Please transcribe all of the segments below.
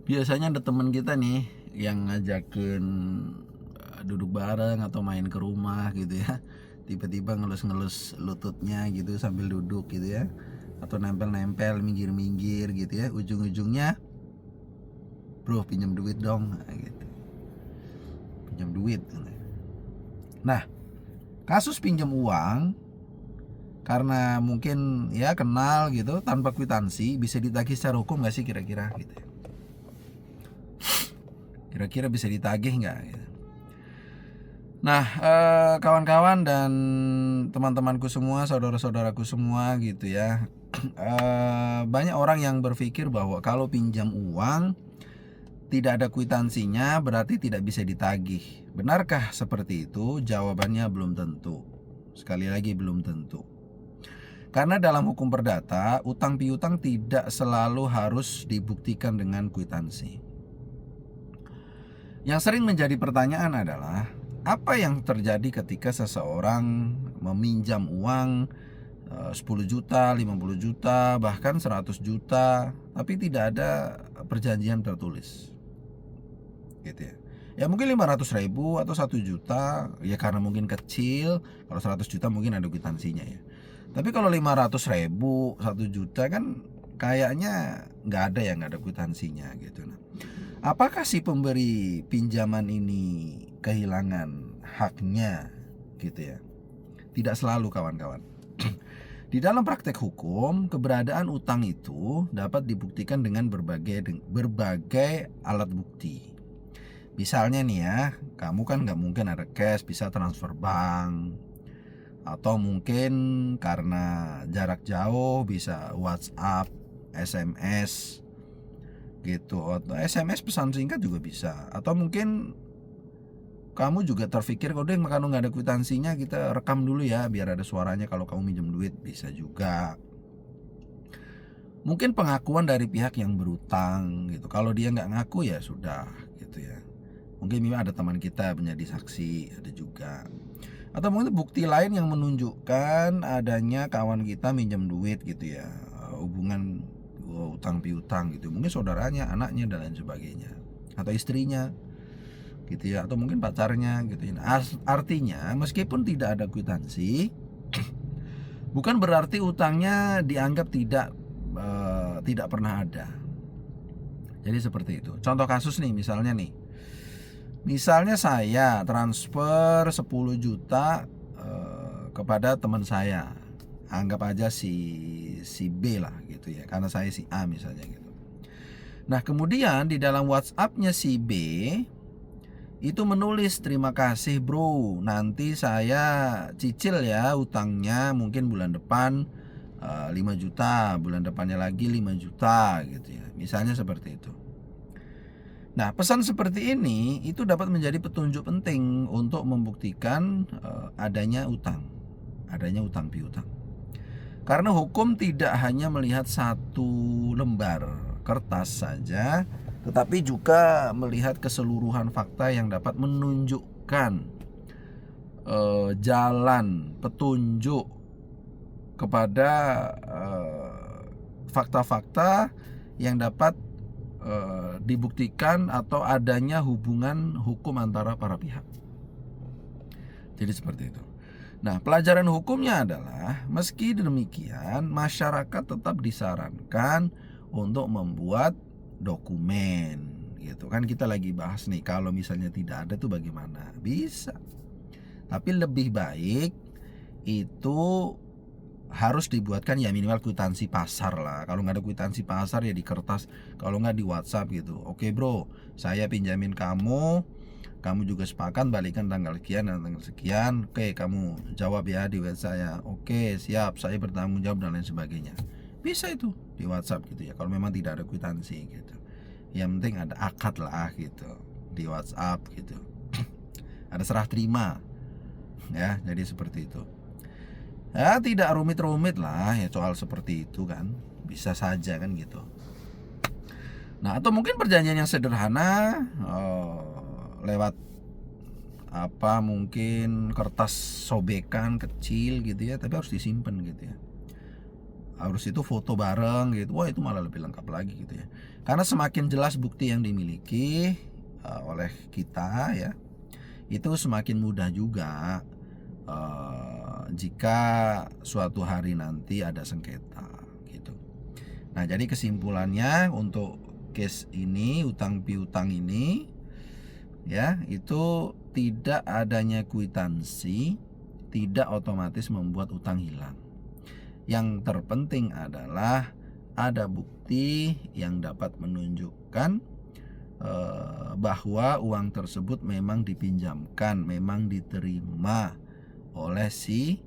Biasanya ada teman kita nih yang ngajakin duduk bareng atau main ke rumah gitu ya. Tiba-tiba ngelus-ngelus lututnya gitu sambil duduk gitu ya. Atau nempel-nempel, minggir-minggir gitu ya. Ujung-ujungnya, "Bro, pinjam duit dong." Nah, gitu. Pinjam duit. Nah, kasus pinjam uang karena mungkin ya kenal gitu tanpa kwitansi bisa ditagih secara hukum nggak sih kira-kira gitu ya? Kira-kira bisa ditagih nggak gitu? Nah, kawan-kawan dan teman-temanku semua, saudara-saudaraku semua gitu ya, banyak orang yang berpikir bahwa kalau pinjam uang tidak ada kwitansinya berarti tidak bisa ditagih. Benarkah seperti itu? Jawabannya belum tentu. Sekali lagi belum tentu. Karena dalam hukum perdata, utang piutang tidak selalu harus dibuktikan dengan kwitansi. Yang sering menjadi pertanyaan adalah, apa yang terjadi ketika seseorang meminjam uang 10 juta, 50 juta, bahkan 100 juta, tapi tidak ada perjanjian tertulis gitu ya. Ya mungkin 500.000 atau 1 juta, ya karena mungkin kecil. Kalau 100 juta mungkin ada kwitansinya ya. Tapi kalau 500.000, 1 juta kan kayaknya nggak ada ya, nggak ada kwitansinya gitu. Nah, apakah si pemberi pinjaman ini kehilangan haknya gitu ya? Tidak selalu, kawan-kawan. Di dalam praktek hukum, keberadaan utang itu dapat dibuktikan dengan berbagai alat bukti. Misalnya nih ya, kamu kan nggak mungkin ada cash, bisa transfer bank, atau mungkin karena jarak jauh bisa WhatsApp, SMS gitu, atau SMS pesan singkat juga bisa. Atau mungkin kamu juga terpikir, kok deh kalau nggak ada kwitansinya kita rekam dulu ya biar ada suaranya kalau kamu minjem duit, bisa juga. Mungkin pengakuan dari pihak yang berutang gitu, kalau dia nggak ngaku ya sudah gitu ya. Mungkin memang ada teman kita menjadi saksi, ada juga. Atau mungkin bukti lain yang menunjukkan adanya kawan kita minjem duit gitu ya, hubungan utang piutang gitu, mungkin saudaranya, anaknya dan lain sebagainya, atau istrinya gitu ya, atau mungkin pacarnya gitu ya. Artinya meskipun tidak ada kwitansi, bukan berarti utangnya dianggap tidak pernah ada. Jadi seperti itu. Contoh kasus nih, misalnya saya transfer 10 juta kepada teman saya. Anggap aja si B lah gitu ya, karena saya si A misalnya gitu. Nah, kemudian di dalam WhatsApp-nya si B itu menulis, "Terima kasih bro, nanti saya cicil ya utangnya, mungkin bulan depan 5 juta, bulan depannya lagi 5 juta gitu ya." Misalnya seperti itu. Nah, pesan seperti ini itu dapat menjadi petunjuk penting untuk membuktikan adanya utang piutang. Karena hukum tidak hanya melihat satu lembar kertas saja, tetapi juga melihat keseluruhan fakta yang dapat menunjukkan jalan petunjuk kepada fakta-fakta yang dapat dibuktikan atau adanya hubungan hukum antara para pihak. Jadi seperti itu. Nah, pelajaran hukumnya adalah meski demikian masyarakat tetap disarankan untuk membuat dokumen gitu kan. Kita lagi bahas nih, kalau misalnya tidak ada tuh bagaimana? Bisa. Tapi lebih baik itu harus dibuatkan ya minimal kwitansi pasar lah. Kalau nggak ada kwitansi pasar ya di kertas, kalau nggak di WhatsApp gitu. "Oke bro, saya pinjamin kamu, kamu juga sepakat balikan tanggal sekian dan tanggal sekian. Oke, kamu jawab ya di WhatsApp saya. Oke, siap, saya bertanggung jawab," dan lain sebagainya. Bisa itu di WhatsApp gitu ya, kalau memang tidak ada kwitansi gitu. Yang penting ada akad lah gitu di WhatsApp gitu. Ada serah terima ya, jadi seperti itu. Ya tidak rumit-rumit lah ya soal seperti itu kan, bisa saja kan gitu. Nah, atau mungkin perjanjian yang sederhana lewat mungkin kertas sobekan kecil gitu ya, tapi harus disimpan gitu ya. harus itu foto bareng gitu. Wah, itu malah lebih lengkap lagi gitu ya. Karena semakin jelas bukti yang dimiliki oleh kita ya, itu semakin mudah juga jika suatu hari nanti ada sengketa gitu. Nah, jadi kesimpulannya untuk case ini, utang piutang ini ya, itu tidak adanya kwitansi tidak otomatis membuat utang hilang. Yang terpenting adalah ada bukti yang dapat menunjukkan bahwa uang tersebut memang dipinjamkan, memang diterima oleh si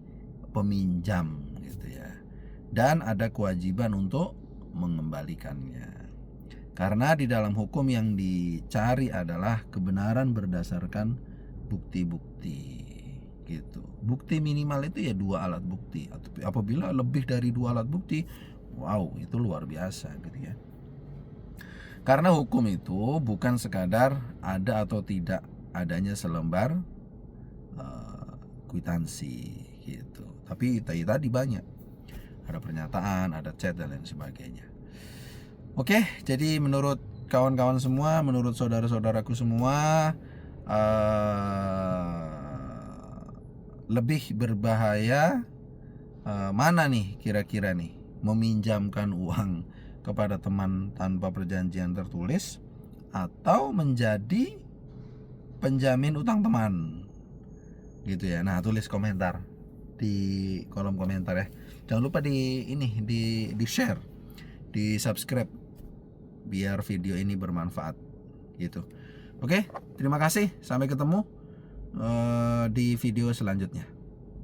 peminjam gitu ya. Dan ada kewajiban untuk mengembalikannya. Karena di dalam hukum yang dicari adalah kebenaran berdasarkan bukti-bukti gitu. Bukti minimal itu ya 2 alat bukti. Apabila lebih dari 2 alat bukti, wow, itu luar biasa gitu ya. Karena hukum itu bukan sekadar ada atau tidak adanya selembar kwitansi gitu. Tapi tadi banyak. Ada pernyataan, ada chat dan lain sebagainya. Oke, jadi menurut kawan-kawan semua, menurut saudara-saudaraku semua, lebih berbahaya mana nih kira-kira nih, meminjamkan uang kepada teman tanpa perjanjian tertulis atau menjadi penjamin utang teman gitu ya. Nah, tulis komentar di kolom komentar ya. Jangan lupa di share, di subscribe biar video ini bermanfaat gitu. Oke, terima kasih, sampai ketemu di video selanjutnya.